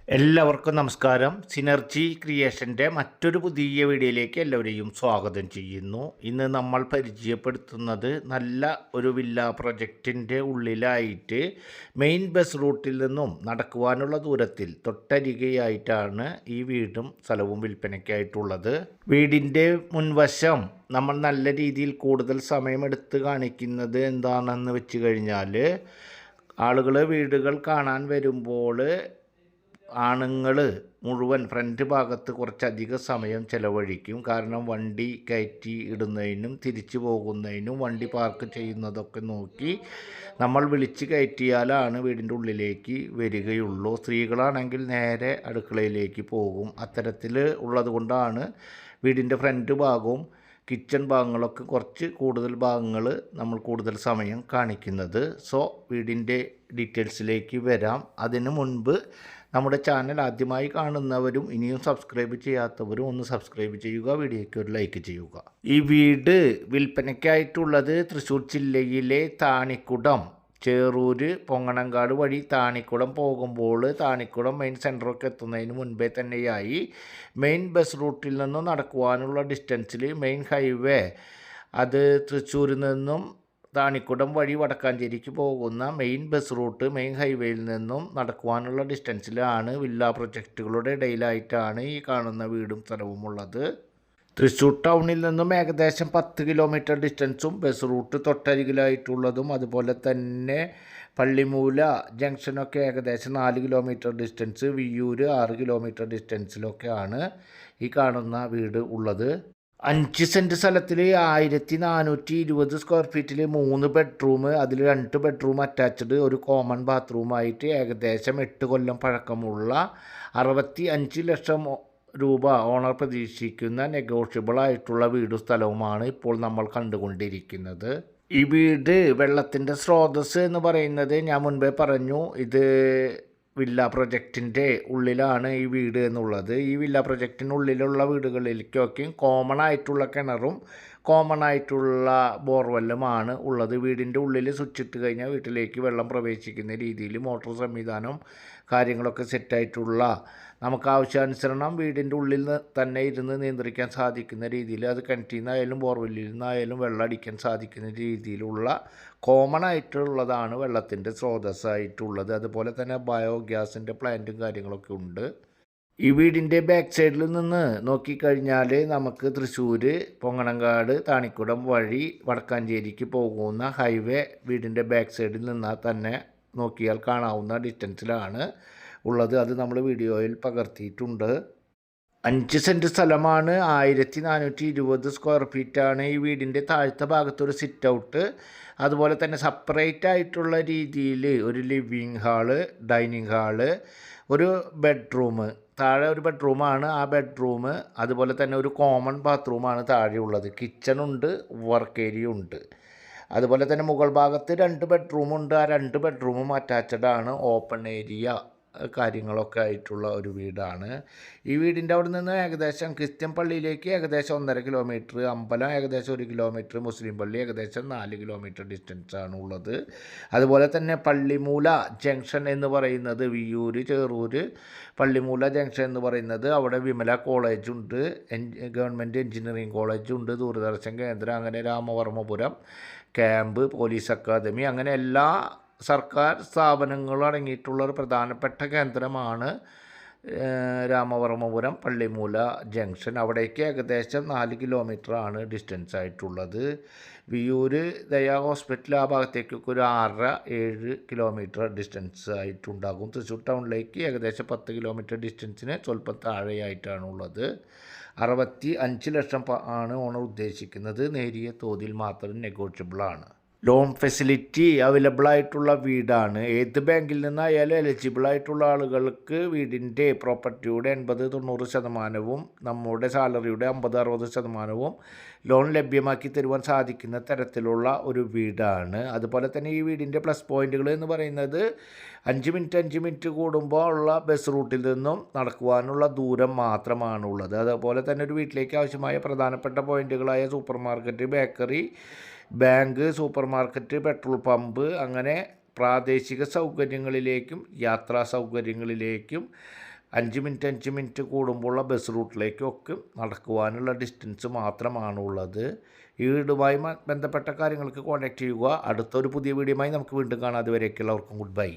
എല്ലാവർക്കും നമസ്കാരം. സിനർജി ക്രിയേഷൻ്റെ മറ്റൊരു പുതിയ വീഡിയോയിലേക്ക് എല്ലാവരെയും സ്വാഗതം ചെയ്യുന്നു. ഇന്ന് നമ്മൾ പരിചയപ്പെടുത്തുന്നത് നല്ല ഒരു വില്ല പ്രൊജക്റ്റിൻ്റെ ഉള്ളിലായിട്ട് മെയിൻ ബസ് റൂട്ടിൽ നിന്നും നടക്കുവാനുള്ള ദൂരത്തിൽ തൊട്ടരികെയായിട്ടാണ് ഈ വീടും സ്ഥലവും വിൽപ്പനയ്ക്കായിട്ടുള്ളത്. വീടിൻ്റെ മുൻവശം നമ്മൾ നല്ല രീതിയിൽ കൂടുതൽ സമയമെടുത്ത് കാണിക്കുന്നത് എന്താണെന്ന് വെച്ച് കഴിഞ്ഞാൽ, ആളുകൾ വീടുകൾ കാണാൻ വരുമ്പോൾ ആണുങ്ങൾ മുഴുവൻ ഫ്രണ്ട് ഭാഗത്ത് കുറച്ചധികം സമയം ചിലവഴിക്കും. കാരണം വണ്ടി കയറ്റി ഇടുന്നതിനും തിരിച്ചു പോകുന്നതിനും വണ്ടി പാർക്ക് ചെയ്യുന്നതൊക്കെ നോക്കി നമ്മൾ വിളിച്ച് കയറ്റിയാലാണ് വീടിൻ്റെ ഉള്ളിലേക്ക് വരികയുള്ളൂ. സ്ത്രീകളാണെങ്കിൽ നേരെ അടുക്കളയിലേക്ക് പോകും. അത്തരത്തിൽ ഉള്ളത് കൊണ്ടാണ് വീടിൻ്റെ ഫ്രണ്ട് ഭാഗവും കിച്ചൺ ഭാഗങ്ങളൊക്കെ കുറച്ച് കൂടുതൽ ഭാഗങ്ങൾ നമ്മൾ കൂടുതൽ സമയം കാണിക്കുന്നത്. സോ വീടിൻ്റെ ഡീറ്റെയിൽസിലേക്ക് വരാം. അതിനു മുൻപ് നമ്മുടെ ചാനൽ ആദ്യമായി കാണുന്നവരും ഇനിയും സബ്സ്ക്രൈബ് ചെയ്യാത്തവരും ഒന്ന് സബ്സ്ക്രൈബ് ചെയ്യുക, വീഡിയോയ്ക്ക് ഒരു ലൈക്ക് ചെയ്യുക. ഈ വീട് വിൽപ്പനയ്ക്കായിട്ടുള്ളത് തൃശ്ശൂർ ജില്ലയിലെ താണിക്കുടം, ചേറൂര്, പൊങ്ങണങ്കാട് വഴി താണിക്കുടം പോകുമ്പോൾ താണിക്കുടം മെയിൻ സെൻറ്ററൊക്കെ എത്തുന്നതിന് മുൻപേ തന്നെയായി മെയിൻ ബസ് റൂട്ടിൽ നിന്നും നടക്കുവാനുള്ള ഡിസ്റ്റൻസിൽ മെയിൻ ഹൈവേ, അത് തൃശ്ശൂരിൽ നിന്നും താണിക്കുടം വഴി വടക്കാഞ്ചേരിക്ക് പോകുന്ന മെയിൻ ബസ് റൂട്ട് മെയിൻ ഹൈവേയിൽ നിന്നും നടക്കുവാനുള്ള ഡിസ്റ്റൻസിലാണ് വില്ല പ്രൊജക്റ്റുകളുടെ ഇടയിലായിട്ടാണ് ഈ കാണുന്ന വീടും സ്ഥലവും ഉള്ളത്. തൃശ്ശൂർ ടൗണിൽ നിന്നും ഏകദേശം 10 കിലോമീറ്റർ ഡിസ്റ്റൻസും ബസ് റൂട്ട് തൊട്ടരികിലായിട്ടുള്ളതും, അതുപോലെ തന്നെ പള്ളിമൂല ജംഗ്ഷനൊക്കെ ഏകദേശം 4 കിലോമീറ്റർ ഡിസ്റ്റൻസ്, വിയ്യൂർ 6 കിലോമീറ്റർ ഡിസ്റ്റൻസിലൊക്കെയാണ് ഈ കാണുന്ന വീട് ഉള്ളത്. 5 സെൻറ്റ് സ്ഥലത്തിൽ 1420 സ്ക്വയർ ഫീറ്റിൽ 3 ബെഡ്റൂം, അതിൽ 2 ബെഡ്റൂം അറ്റാച്ച്ഡ്, ഒരു കോമൺ ബാത്റൂമായിട്ട് ഏകദേശം 8 കൊല്ലം പഴക്കമുള്ള 65 ലക്ഷം രൂപ ഓണർ പ്രതീക്ഷിക്കുന്ന നെഗോഷ്യബിൾ ആയിട്ടുള്ള വീടും സ്ഥലവുമാണ് ഇപ്പോൾ നമ്മൾ കണ്ടുകൊണ്ടിരിക്കുന്നത്. ഈ വീട് വെള്ളത്തിൻ്റെ സ്രോതസ് എന്ന് പറയുന്നത് ഞാൻ മുൻപേ പറഞ്ഞു, ഇത് വില്ല പ്രൊജക്റ്റിൻ്റെ ഉള്ളിലാണ് ഈ വീട് എന്നുള്ളത്. ഈ വില്ല പ്രൊജക്റ്റിനുള്ളിലുള്ള വീടുകളിലേക്കൊക്കെ കോമൺ ആയിട്ടുള്ള കിണറും കോമൺ ആയിട്ടുള്ള ബോർവെല്ലുമാണ് ഉള്ളത്. വീടിൻ്റെ ഉള്ളിൽ സ്വിച്ച് ഇട്ട് കഴിഞ്ഞാൽ വീട്ടിലേക്ക് വെള്ളം പ്രവേശിക്കുന്ന രീതിയിൽ മോട്ടോർ സംവിധാനം കാര്യങ്ങളൊക്കെ സെറ്റായിട്ടുള്ള, നമുക്ക് ആവശ്യാനുസരണം വീടിൻ്റെ ഉള്ളിൽ തന്നെ ഇരുന്ന് നിയന്ത്രിക്കാൻ സാധിക്കുന്ന രീതിയിൽ, അത് കിണറ്റിൽ നിന്നായാലും ബോർവെല്ലിൽ നിന്നായാലും വെള്ളം അടിക്കാൻ സാധിക്കുന്ന രീതിയിലുള്ള കോമൺ ആയിട്ടുള്ളതാണ് വെള്ളത്തിൻ്റെ സ്രോതസ്സായിട്ടുള്ളത്. അതുപോലെ തന്നെ ബയോഗ്യാസിൻ്റെ പ്ലാന്റും കാര്യങ്ങളൊക്കെ ഉണ്ട്. ഈ വീടിൻ്റെ ബാക്ക് സൈഡിൽ നിന്ന് നോക്കിക്കഴിഞ്ഞാൽ നമുക്ക് തൃശ്ശൂർ പൊങ്ങണങ്കാട് താണിക്കുടം വഴി വടക്കാഞ്ചേരിക്ക് പോകുന്ന ഹൈവേ വീടിൻ്റെ ബാക്ക് സൈഡിൽ നിന്നാൽ തന്നെ നോക്കിയാൽ കാണാവുന്ന ഡിസ്റ്റൻസിലാണ് ഉള്ളത്. അത് നമ്മൾ വീഡിയോയിൽ പകർത്തിയിട്ടുണ്ട്. 5 സെൻറ്റ് സ്ഥലമാണ്, 1420 സ്ക്വയർ ഫീറ്റാണ്. ഈ വീടിൻ്റെ താഴത്തെ ഭാഗത്തൊരു സിറ്റ് ഔട്ട്, അതുപോലെ തന്നെ സെപ്പറേറ്റ് ആയിട്ടുള്ള രീതിയിൽ ഒരു ലിവിങ് ഹാള്, ഡൈനിങ് ഹാള്, ഒരു ബെഡ്റൂം, താഴെ ഒരു ബെഡ്റൂമാണ്. ആ ബെഡ്റൂം അതുപോലെ തന്നെ ഒരു കോമൺ ബാത്റൂമാണ് താഴെയുള്ളത്. കിച്ചണുണ്ട്, വർക്ക് ഏരിയ ഉണ്ട്. അതുപോലെ തന്നെ മുകൾ ഭാഗത്ത് 2 ബെഡ്റൂമുണ്ട്. ആ 2 ബെഡ്റൂമും അറ്റാച്ച്ഡ് ആണ്, ഓപ്പൺ ഏരിയ കാര്യങ്ങളൊക്കെ ആയിട്ടുള്ള ഒരു വീടാണ്. ഈ വീടിൻ്റെ അവിടെ നിന്ന് ഏകദേശം ക്രിസ്ത്യൻ പള്ളിയിലേക്ക് ഏകദേശം 1.5 കിലോമീറ്റർ, അമ്പലം ഏകദേശം 1 കിലോമീറ്റർ, മുസ്ലിം പള്ളി ഏകദേശം 4 കിലോമീറ്റർ ഡിസ്റ്റൻസാണ് ഉള്ളത്. അതുപോലെ തന്നെ പള്ളിമൂല ജംഗ്ഷൻ എന്ന് പറയുന്നത്, വിയ്യൂർ ചേറൂർ പള്ളിമൂല ജംഗ്ഷൻ എന്ന് പറയുന്നത്, അവിടെ വിമല കോളേജുണ്ട്, ഗവൺമെൻറ് എഞ്ചിനീയറിംഗ് കോളേജുണ്ട്, ദൂരദർശൻ കേന്ദ്രം, അങ്ങനെ രാമവർമ്മപുരം ക്യാമ്പ്, പോലീസ് അക്കാദമി, അങ്ങനെ എല്ലാ സർക്കാർ സ്ഥാപനങ്ങൾ അടങ്ങിയിട്ടുള്ള ഒരു പ്രധാനപ്പെട്ട കേന്ദ്രമാണ് രാമവർമ്മപുരം പള്ളിമൂല ജംഗ്ഷൻ. അവിടേക്ക് ഏകദേശം 4 കിലോമീറ്ററാണ് ഡിസ്റ്റൻസ് ആയിട്ടുള്ളത്. വിയ്യൂർ ദയാ ഹോസ്പിറ്റൽ ആ ഭാഗത്തേക്കൊക്കെ ഒരു 6-7 കിലോമീറ്റർ ഡിസ്റ്റൻസ് ആയിട്ടുണ്ടാകും. തൃശ്ശൂർ ടൗണിലേക്ക് ഏകദേശം 10 കിലോമീറ്റർ ഡിസ്റ്റൻസിന് സ്വല്പം താഴെയായിട്ടാണ് ഉള്ളത്. 65 ലക്ഷം ആണ് ഓണർ ഉദ്ദേശിക്കുന്നത്. നേരിയ തോതിൽ മാത്രം നെഗോഷ്യബിളാണ്. ലോൺ ഫെസിലിറ്റി അവൈലബിൾ ആയിട്ടുള്ള വീടാണ്. ഏത് ബാങ്കിൽ നിന്നായാലും എലിജിബിൾ ആയിട്ടുള്ള ആളുകൾക്ക് വീടിൻ്റെ പ്രോപ്പർട്ടിയുടെ 80-90% നമ്മുടെ സാലറിയുടെ 50-60% ലോൺ ലഭ്യമാക്കി തരുവാൻ സാധിക്കുന്ന തരത്തിലുള്ള ഒരു വീടാണ്. അതുപോലെ തന്നെ ഈ വീടിൻ്റെ പ്ലസ് പോയിൻറ്റുകൾ എന്ന് പറയുന്നത് 5 മിനിറ്റ് കൂടുമ്പോൾ ഉള്ള ബസ് റൂട്ടിൽ നിന്നും നടക്കുവാനുള്ള ദൂരം മാത്രമാണുള്ളത്. അതുപോലെ തന്നെ ഒരു വീട്ടിലേക്ക് ആവശ്യമായ പ്രധാനപ്പെട്ട പോയിൻറ്റുകളായ supermarket, bakery, bank, supermarket, petrol pump, അങ്ങനെ പ്രാദേശിക സൗകര്യങ്ങളിലേക്കും യാത്രാ സൗകര്യങ്ങളിലേക്കും 5 മിനിറ്റ് 5 മിനിറ്റ് കൂടുമ്പോഴുള്ള ബസ് റൂട്ടിലേക്കൊക്കെ നടക്കുവാനുള്ള ഡിസ്റ്റൻസ് മാത്രമാണുള്ളത്. ഈ വീടുമായി ബന്ധപ്പെട്ട കാര്യങ്ങൾക്ക് കോൺടാക്റ്റ് ചെയ്യുക. അടുത്തൊരു പുതിയ വീഡിയോയുമായി നമുക്ക് വീണ്ടും കാണാം. അതുവരേക്കുള്ളവർക്കും ഗുഡ് ബൈ.